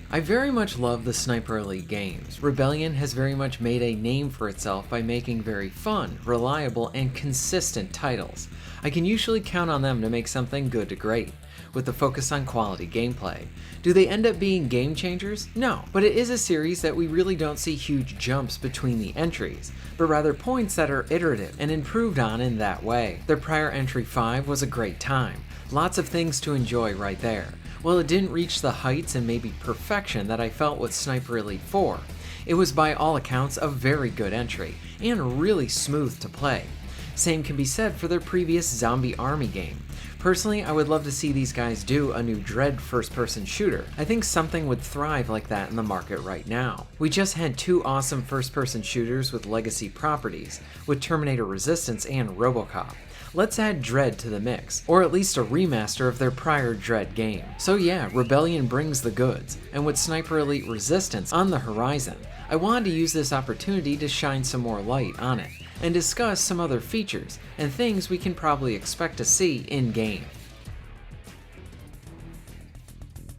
I very much love the Sniper Elite games. Rebellion has very much made a name for itself by making very fun, reliable, and consistent titles. I can usually count on them to make something good to great, with a focus on quality gameplay. Do they end up being game changers? No, but it is a series that we really don't see huge jumps between the entries, but rather points that are iterative and improved on in that way. Their prior entry 5 was a great time. Lots of things to enjoy right there. While it didn't reach the heights and maybe perfection that I felt with Sniper Elite 4, it was by all accounts a very good entry, and really smooth to play. Same can be said for their previous Zombie Army game. Personally, I would love to see these guys do a new Dread first-person shooter. I think something would thrive like that in the market right now. We just had two awesome first-person shooters with legacy properties, with Terminator Resistance and RoboCop. Let's add Dread to the mix, or at least a remaster of their prior Dread game. So yeah, Rebellion brings the goods, and with Sniper Elite Resistance on the horizon, I wanted to use this opportunity to shine some more light on it, and discuss some other features and things we can probably expect to see in-game.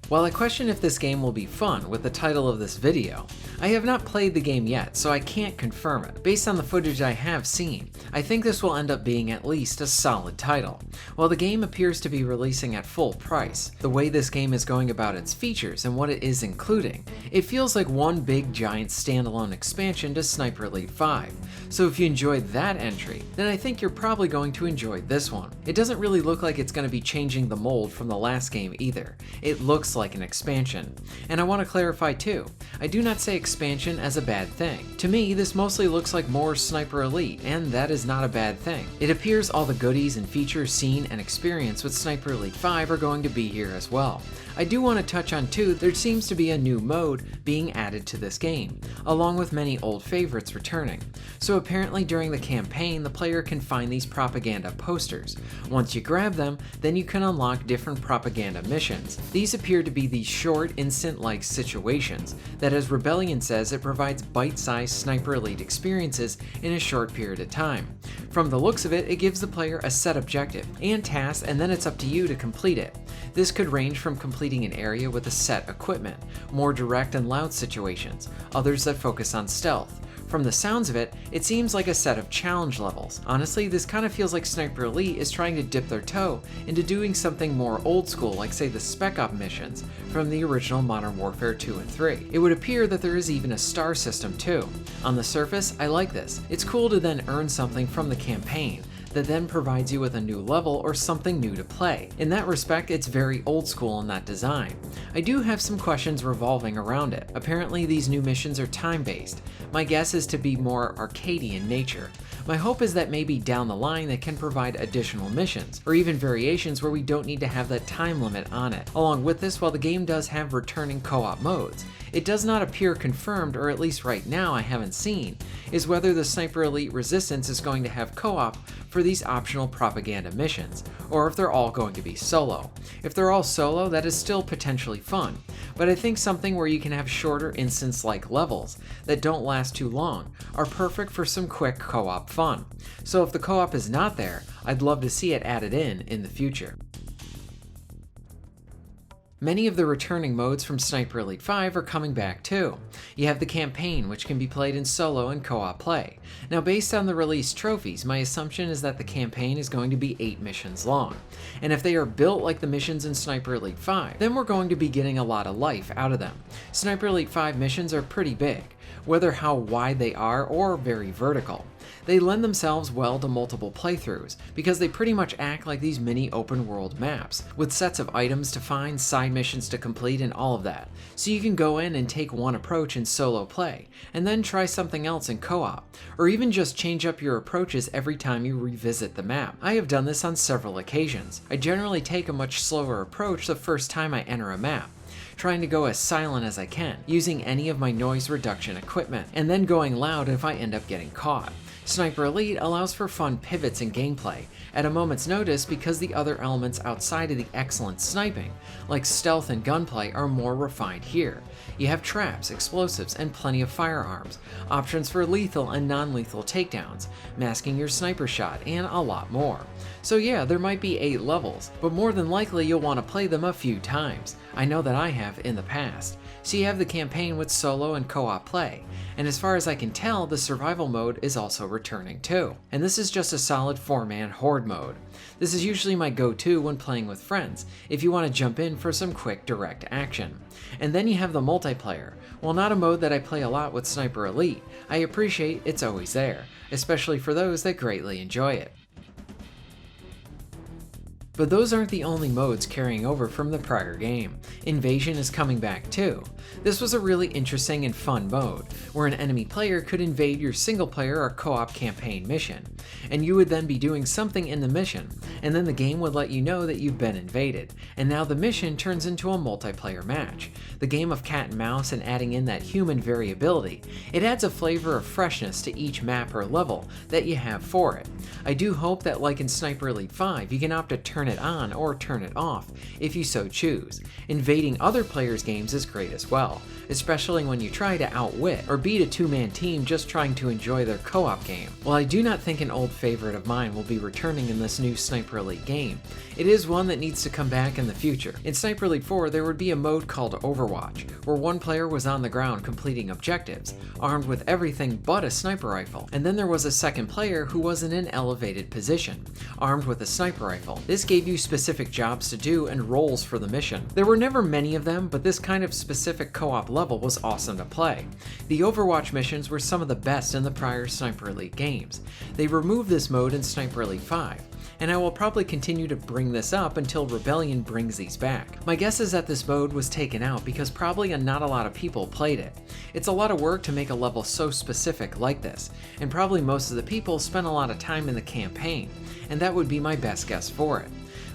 While I question if this game will be fun with the title of this video, I have not played the game yet, so I can't confirm it. Based on the footage I have seen, I think this will end up being at least a solid title. While the game appears to be releasing at full price, the way this game is going about its features and what it is including, it feels like one big giant standalone expansion to Sniper Elite 5. So if you enjoyed that entry, then I think you're probably going to enjoy this one. It doesn't really look like it's going to be changing the mold from the last game either. It looks like an expansion. And I want to clarify too, I do not say expansion as a bad thing. To me, this mostly looks like more Sniper Elite, and that is not a bad thing. It appears all the goodies and features seen and experienced with Sniper Elite 5 are going to be here as well. I do want to touch on too, there seems to be a new mode being added to this game, along with many old favorites returning. So apparently during the campaign, the player can find these propaganda posters. Once you grab them, then you can unlock different propaganda missions. These appear to be these short, instant-like situations that, as Rebellion says, it provides bite-sized Sniper Elite experiences in a short period of time. From the looks of it, it gives the player a set objective and task, and then it's up to you to complete it. This could range from completing an area with a set equipment, more direct and loud situations, others that focus on stealth. From the sounds of it, it seems like a set of challenge levels. Honestly, this kind of feels like Sniper Elite is trying to dip their toe into doing something more old school, like say the Spec Op missions from the original Modern Warfare 2 and 3. It would appear that there is even a star system too. On the surface, I like this. It's cool to then earn something from the campaign that then provides you with a new level or something new to play. In that respect, it's very old school in that design. I do have some questions revolving around it. Apparently these new missions are time-based. My guess is to be more arcadey in nature. My hope is that maybe down the line they can provide additional missions, or even variations where we don't need to have that time limit on it. Along with this, while the game does have returning co-op modes, it does not appear confirmed, or at least right now I haven't seen, is whether the Sniper Elite Resistance is going to have co-op for these optional propaganda missions, or if they're all going to be solo. If they're all solo, that is still potentially fun, but I think something where you can have shorter instance-like levels that don't last too long are perfect for some quick co-op fun. So if the co-op is not there, I'd love to see it added in the future. Many of the returning modes from Sniper Elite 5 are coming back too. You have the campaign, which can be played in solo and co-op play. Now based on the release trophies, my assumption is that the campaign is going to be 8 missions long. And if they are built like the missions in Sniper Elite 5, then we're going to be getting a lot of life out of them. Sniper Elite 5 missions are pretty big, whether how wide they are or very vertical. They lend themselves well to multiple playthroughs because they pretty much act like these mini open world maps with sets of items to find, side missions to complete, and all of that. So you can go in and take one approach in solo play and then try something else in co-op, or even just change up your approaches every time you revisit the map. I have done this on several occasions. I generally take a much slower approach the first time I enter a map, trying to go as silent as I can, using any of my noise reduction equipment, and then going loud if I end up getting caught. Sniper Elite allows for fun pivots in gameplay at a moment's notice because the other elements outside of the excellent sniping, like stealth and gunplay, are more refined here. You have traps, explosives, and plenty of firearms, options for lethal and non-lethal takedowns, masking your sniper shot, and a lot more. So yeah, there might be 8 levels, but more than likely you'll want to play them a few times. I know that I have, have in the past. So you have the campaign with solo and co-op play, and as far as I can tell, the survival mode is also returning too. And this is just a solid 4-man horde mode. This is usually my go-to when playing with friends, if you want to jump in for some quick direct action. And then you have the multiplayer. While not a mode that I play a lot with Sniper Elite, I appreciate it's always there, especially for those that greatly enjoy it. But those aren't the only modes carrying over from the prior game. Invasion is coming back too. This was a really interesting and fun mode, where an enemy player could invade your single player or co-op campaign mission, and you would then be doing something in the mission, and then the game would let you know that you've been invaded, and now the mission turns into a multiplayer match. The game of cat and mouse and adding in that human variability, it adds a flavor of freshness to each map or level that you have for it. I do hope that like in Sniper Elite 5, you can opt to turn it on or turn it off if you so choose. Invading other players' games is great as well, especially when you try to outwit or beat a 2-man team just trying to enjoy their co-op game. While I do not think an old favorite of mine will be returning in this new Sniper Elite game, it is one that needs to come back in the future. In Sniper Elite 4, there would be a mode called Overwatch, where one player was on the ground completing objectives, armed with everything but a sniper rifle, and then there was a second player who was in an elevated position, armed with a sniper rifle. This gave you specific jobs to do and roles for the mission. There were never many of them, but this kind of specific co-op level was awesome to play. The Overwatch missions were some of the best in the prior Sniper Elite games. They removed this mode in Sniper Elite 5, and I will probably continue to bring this up until Rebellion brings these back. My guess is that this mode was taken out because probably not a lot of people played it. It's a lot of work to make a level so specific like this, and probably most of the people spent a lot of time in the campaign, and that would be my best guess for it.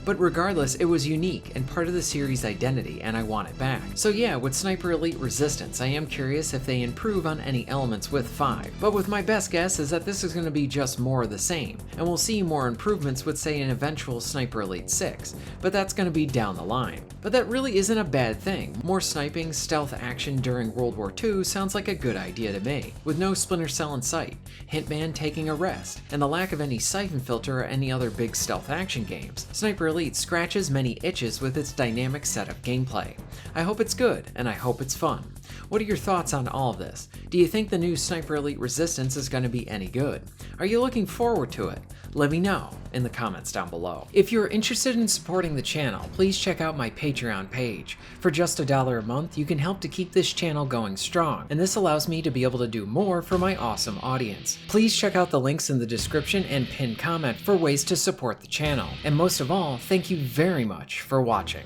But regardless, it was unique and part of the series' identity, and I want it back. So yeah, with Sniper Elite Resistance, I am curious if they improve on any elements with 5, but with my best guess is that this is going to be just more of the same, and we'll see more improvements with say an eventual Sniper Elite 6, but that's going to be down the line. But that really isn't a bad thing. More sniping, stealth action during World War II sounds like a good idea to me, with no Splinter Cell in sight, Hitman taking a rest, and the lack of any Siphon Filter or any other big stealth action games. Sniper Elite scratches many itches with its dynamic setup gameplay. I hope it's good, and I hope it's fun. What are your thoughts on all of this? Do you think the new Sniper Elite Resistance is going to be any good? Are you looking forward to it? Let me know in the comments down below. If you're interested in supporting the channel, please check out my Patreon page. For just $1 a month, you can help to keep this channel going strong, and this allows me to be able to do more for my awesome audience. Please check out the links in the description and pinned comment for ways to support the channel. And most of all, thank you very much for watching.